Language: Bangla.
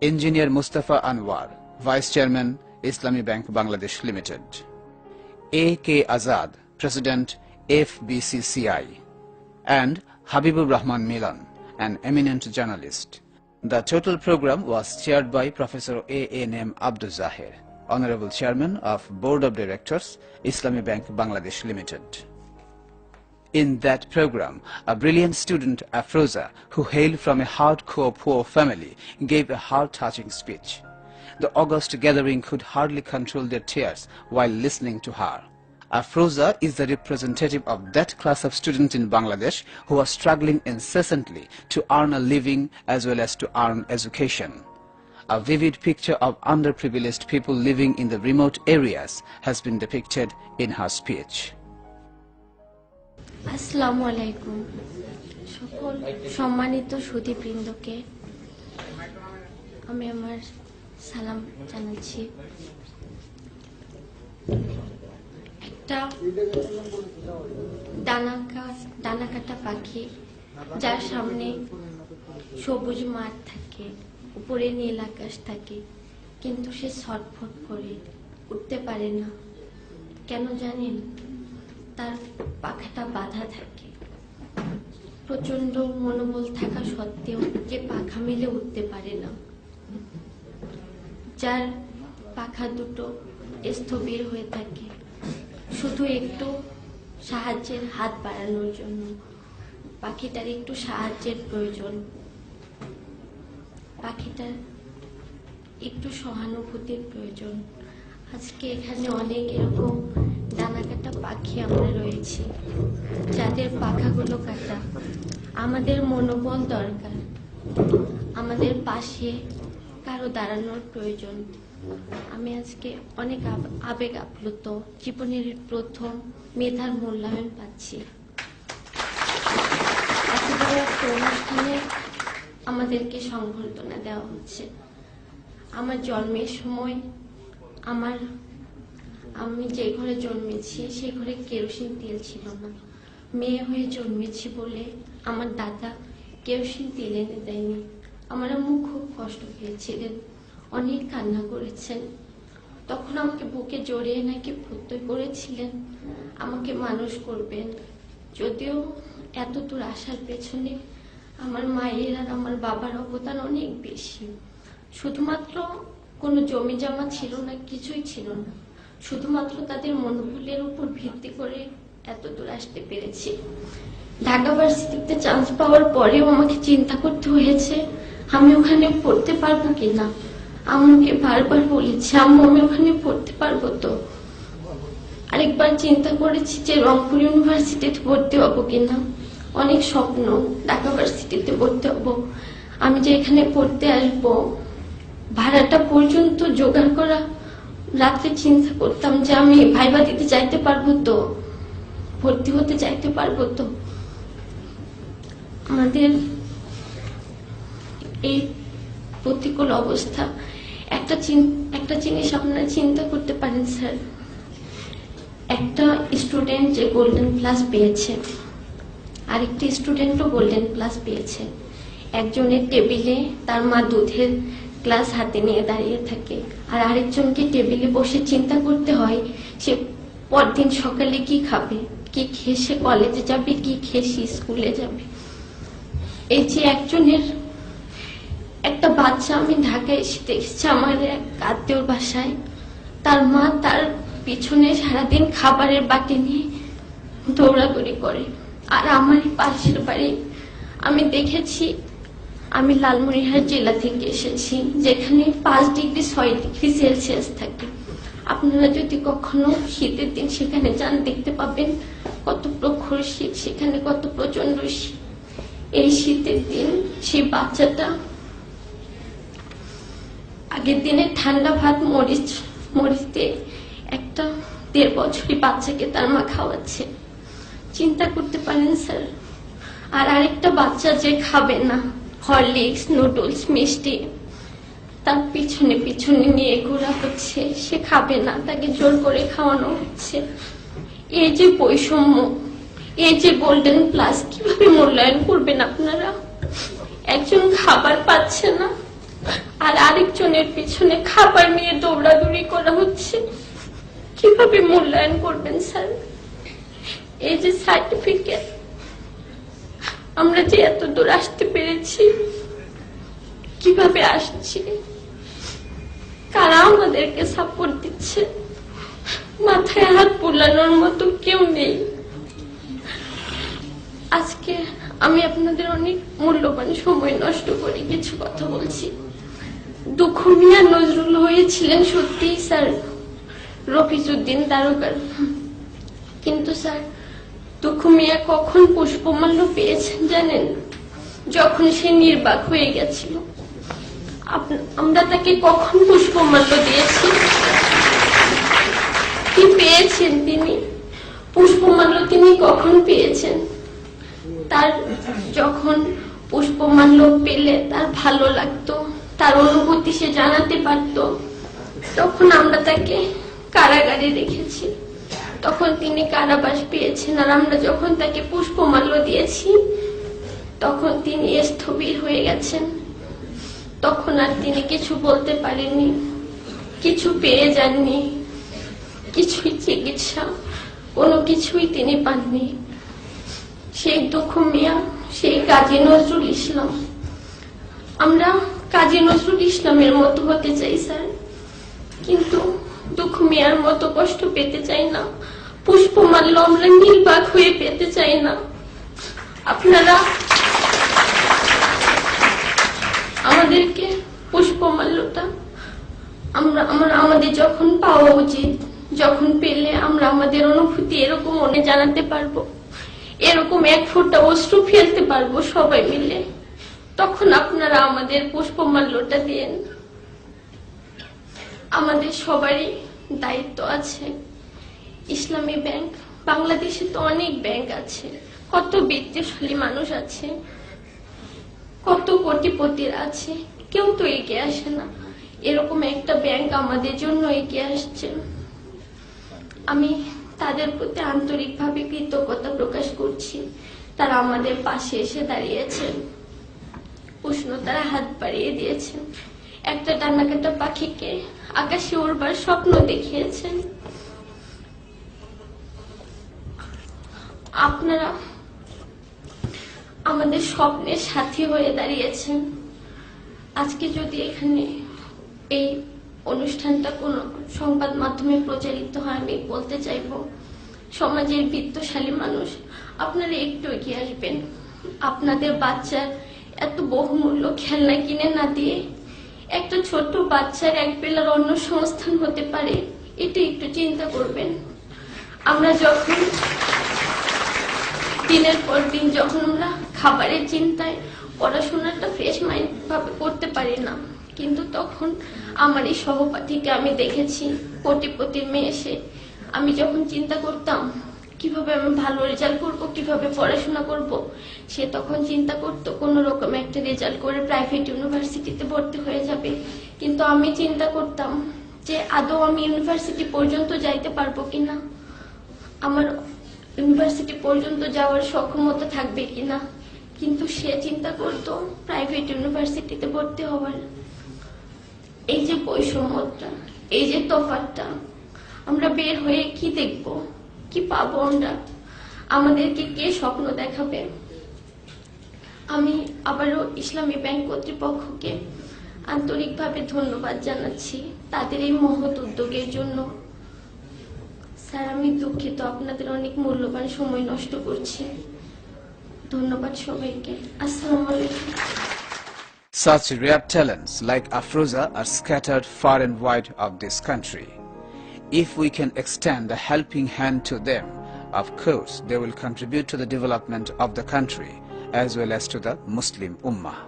Engineer Mustafa Anwar, Vice Chairman, Islami Bank Bangladesh Limited. A.K. Azad, President, FBCCI. And Habibur Rahman Milan, an eminent journalist. The total program was chaired by Professor A.N.M. Abdul Zahir, Honorable Chairman of Board of Directors, Islami Bank Bangladesh Limited. In that program, a brilliant student, Afroza, who hailed from a hardcore poor family, gave a heart-touching speech. The august gathering could hardly control their tears while listening to her. Afroza is the representative of that class of students in Bangladesh who are struggling incessantly to earn a living as well as to earn education. A vivid picture of underprivileged people living in the remote areas has been depicted in her speech. আসসালামু আলাইকুম সকল সম্মানিত সুধীবৃন্দকে আমি আমার সালাম জানাচ্ছি। একটা ডানাকাটা পাখি যার সামনে সবুজ মাঠ থাকে, উপরে নীল আকাশ থাকে, কিন্তু সে ছটফট করে উঠতে পারে না। কেন জানেন? তার পাখাটা বাঁধা থাকে। প্রচন্ড মনোবল থাকা সত্ত্বেও যে পাখা মেলে উঠতে পারে না, যার পাখা দুটো স্থবির হয়ে থাকে শুধু একটু সাহায্যের হাত বাড়ানোর জন্য। পাখিটার একটু সাহায্যের প্রয়োজন, পাখিটার একটু সহানুভূতির প্রয়োজন। আজকে এখানে অনেক এরকম ডানাকাটা পাখি আমরা রয়েছি যাদের পাখাগুলো কাটা। আমাদের মনোবল দরকার, আমাদের পাশে কারো দাঁড়ানোর প্রয়োজন। আমি আজকে অনেক আবেগ আপ্লুত, জীবনের প্রথম মেধার মূল্যায়ন পাচ্ছি। এত বড় একটা অনুষ্ঠানে আমাদেরকে সংবর্ধনা দেওয়া হচ্ছে। আমার জন্মের সময় আমি যে ঘরে জন্মেছি সেই ঘরে কেরোসিন তেল ছিল না। মেয়ে হয়ে জন্মেছি বলে আমার দাদা কেরোসিন তেল এনে দেয়নি। আমার আম্মু খুব কষ্ট পেয়েছিলেন, অনেক কান্না করেছেন। তখন আমাকে বুকে জড়িয়ে নাকি প্রত্যয় করেছিলেন আমাকে মানুষ করবেন। যদিও এত দূর আসার পেছনে আমার মায়ের আর আমার বাবার অবদান অনেক বেশি। শুধুমাত্র কোনো জমি জমা ছিল না, কিছুই ছিল না, শুধুমাত্র তাদের মনোবলের উপর ভিত্তি করে এত দূর আসতে পেরেছি। ঢাকা ভার্সিটিতে চান্স পাওয়ার পরেও আমাকে চিন্তা করতে হয়েছে আমি ওখানে পড়তে পারবো কিনা। আম্মুকে বারবার বলেছি, আম্মু আমি ওখানে পড়তে পারবো তো। আরেকবার চিন্তা করেছি যে রংপুর ইউনিভার্সিটিতে ভর্তি হবো কিনা। অনেক স্বপ্ন, ঢাকা ভার্সিটিতে ভর্তি হবো। আমি যে এখানে পড়তে আসবো, ভাড়াটা পর্যন্ত জোগাড় করা, রাত্রে চিন্তা করতাম যে আমি ভাইবা দিতে যাইতে পারবো তো, ভর্তি হতে যাইতে পারবো তো। আমাদের এই প্রতিকূল অবস্থা, একটা জিনিস আপনারা চিন্তা করতে পারেন স্যার। একটা স্টুডেন্ট যে গোল্ডেন প্লাস পেয়েছে, আরেকটি স্টুডেন্টও গোল্ডেন প্লাস পেয়েছে। একজনের টেবিলে তার মা দুধের গ্লাস হাতে নিয়ে দাঁড়িয়ে থাকে, আর আরেকজনকে টেবিলে বসে চিন্তা করতে হয় সে পরদিন সকালে কি খাবে, কি খেয়ে সে কলেজে যাবে, কি খেয়ে সে স্কুলে যাবে। এই যে একজনের একটা বাচ্চা আমি ঢাকায় এসে দেখেছি আমার এক আত্মীয়র বাসায়, তার মা তার পিছনে সারাদিন খাবারের বাটি নিয়ে দৌড়াদৌড়ি করে। আর আমার পাশের বাড়ি আমি দেখেছি, আমি লালমনিরহাট জেলা থেকে এসেছি যেখানে 5 ডিগ্রি 6 ডিগ্রি সেলসিয়াস থাকে। আপনারা যদি কখনো শীতের দিন সেখানে যান দেখতে পাবেন কত প্রখর শীত, সেখানে কত প্রচন্ড শীত। এই শীতের দিন সেই বাচ্চাটা আগের দিনে ঠান্ডা ভাত মরিচ দিয়ে একটা 1.5 বছরের বাচ্চাকে তার মা খাওয়াচ্ছে। চিন্তা করতে পারেন স্যার। আর আরেকটা বাচ্চা যে খাবে না, হরলিক্স, নুডলস, মিষ্টি, তার পিছনে পিছনে নিয়ে ঘোরা হচ্ছে, সে খাবে না, তাকে জোর করে খাওয়ানো হচ্ছে। এই যে বৈষম্য, এই যে গোল্ডেন প্লাস, কিভাবে মূল্যায়ন করবেন আপনারা? একজন খাবার পাচ্ছে না, আর আরেকজনের পিছনে খাবার নিয়ে দৌড়াদৌড়ি করা হচ্ছে। কিভাবে মূল্যায়ন করবেন স্যার? এই যে সার্টিফিকেট, আমরা যে এত দূর আসতে পেরেছি, কিভাবে আসছি, কারা আমাদেরকে সাপোর্ট দিচ্ছে, মাথায় হাত বুলানোর মতো কেউ নেই। আজকে আমি আপনাদের অনেক মূল্যবান সময় নষ্ট করে কিছু কথা বলছি। দুঃখু মিয়া নজরুল হয়েছিলেন সত্যিই স্যার রফিজউদ্দিন দারোগার, কিন্তু স্যার দুঃখু মিয়া কখন পুষ্পমাল্য পেয়েছেন জানেন? যখন সে নির্বাক হয়ে গেছিল। আমরা তাকে কখন পুষ্পমাল্য দিয়েছি? কি পেয়েছেন তিনি? পুষ্পমাল্য তিনি কখন পেয়েছেন? তার যখন পুষ্পমাল্য পেলে তার ভালো লাগতো, তার অনুভূতি সে জানাতে পারত, তখন আমরা তাকে কারাগারে রেখেছি, তখন তিনি কারাবাস পেয়েছেন। আর আমরা যখন তাকে পুষ্পমাল্য দিয়েছি তখন তিনি স্থবির হয়ে গেছেন, তখন আর তিনি কিছু বলতে পারেননি, কিছু পেয়ে যাননি, কিছুই চিকিৎসা কোনো কিছুই তিনি পাননি। সেই দুঃখু মিয়া, সেই কাজী নজরুল ইসলাম, আমরা কাজী নজরুল ইসলামের মতো হতে চাই স্যার, কিন্তু দুঃখু মিয়ার মতো কষ্ট পেতে চাই না। পুষ্পমাল্য আমরা নির্বাক হয়ে পেতে চাই না। আপনারা আমাদেরকে পুষ্পমাল্যটা আমাদের যখন পাওয়া উচিত, যখন পেলে আমরা আমাদের অনুভূতি এরকম মনে জানাতে পারবো, এরকম এক ফোঁটা অশ্রু ফেলতে পারবো সবাই মিলে, তখন আপনারা আমাদের পুষ্পমাল্যটা দিন। আমাদের সবারই দায়িত্ব আছে। ইসলামী ব্যাংক, বাংলাদেশে তো অনেক ব্যাংক আছে, কত বিত্তশালী মানুষ আছে, কত কোটিপতির আছে, কেউ তো এগিয়ে আসে না। এরকম একটা ব্যাংক আমাদের জন্য এগিয়ে আসছে। আমি তাদের প্রতি আন্তরিকভাবে কৃতজ্ঞতা প্রকাশ করছি। তারা আমাদের পাশে এসে দাঁড়িয়েছেন, উষ্ণতারা হাত বাড়িয়ে দিয়েছেন, একটা ডানাকাটা পাখিকে আকাশে উড়বার স্বপ্ন দেখিয়েছেন। আপনারা আমাদের স্বপ্নের সাথী হয়ে দাঁড়িয়েছেন। আজকে যদি এখানে এই অনুষ্ঠানটা কোনো সংবাদ মাধ্যমে প্রচারিত হয়, আমি বলতে চাইব, সমাজের বিত্তশালী মানুষ, আপনারা একটু এগিয়ে আসবেন। আপনাদের বাচ্চার এত বহুমূল্য খেলনা কিনে না দিয়ে একটা ছোট্ট বাচ্চার এক বেলার অন্ন সংস্থান হতে পারে, এটা একটু চিন্তা করবেন। আমরা যখন দিনের পর দিন যখন আমরা খাবারের চিন্তায় পড়াশোনাটা ফ্রেশ মাইন্ড ভাবে করতে পারি না, কিন্তু তখন আমার এই সহপাঠীকে আমি দেখেছি, কোটিপতির মেয়ে এসে, আমি যখন চিন্তা করতাম কিভাবে আমি ভালো রেজাল্ট করবো, কিভাবে পড়াশোনা করব, সে তখন চিন্তা করতো কোন রকম একটা রেজাল্ট করে প্রাইভেট ইউনিভার্সিটিতে ভর্তি হয়ে যাবে। কিন্তু আমি চিন্তা করতাম যে আদৌ আমি ইউনিভার্সিটি পর্যন্ত যাইতে পারবো কিনা, আমার ইউনিভার্সিটি পর্যন্ত যাওয়ার সক্ষমতা থাকবে কিনা। কিন্তু সে চিন্তা করতো প্রাইভেট ইউনিভার্সিটিতে ভর্তি হওয়ার। এই যে বৈষম্যটা, এই যে তফাৎটা, আমরা বের হয়ে কি দেখবো, কি পাবো আমরা? আমাদেরকে কে স্বপ্ন দেখাবে? আমি আবারও ইসলামী ব্যাংক কর্তৃপক্ষকে আন্তরিকভাবে ধন্যবাদ জানাচ্ছি তাদের এই মহৎ উদ্যোগের জন্য। স্যার, আমি দুঃখিত আপনাদের অনেক মূল্যবান সময় নষ্ট করছি। ধন্যবাদ সবাইকে। আসসালামু আলাইকুম। Such rare talents like Afroza are scattered far and wide of this country. If we can extend a helping hand to them, of course they will contribute to the development of the country as well as to the Muslim Ummah.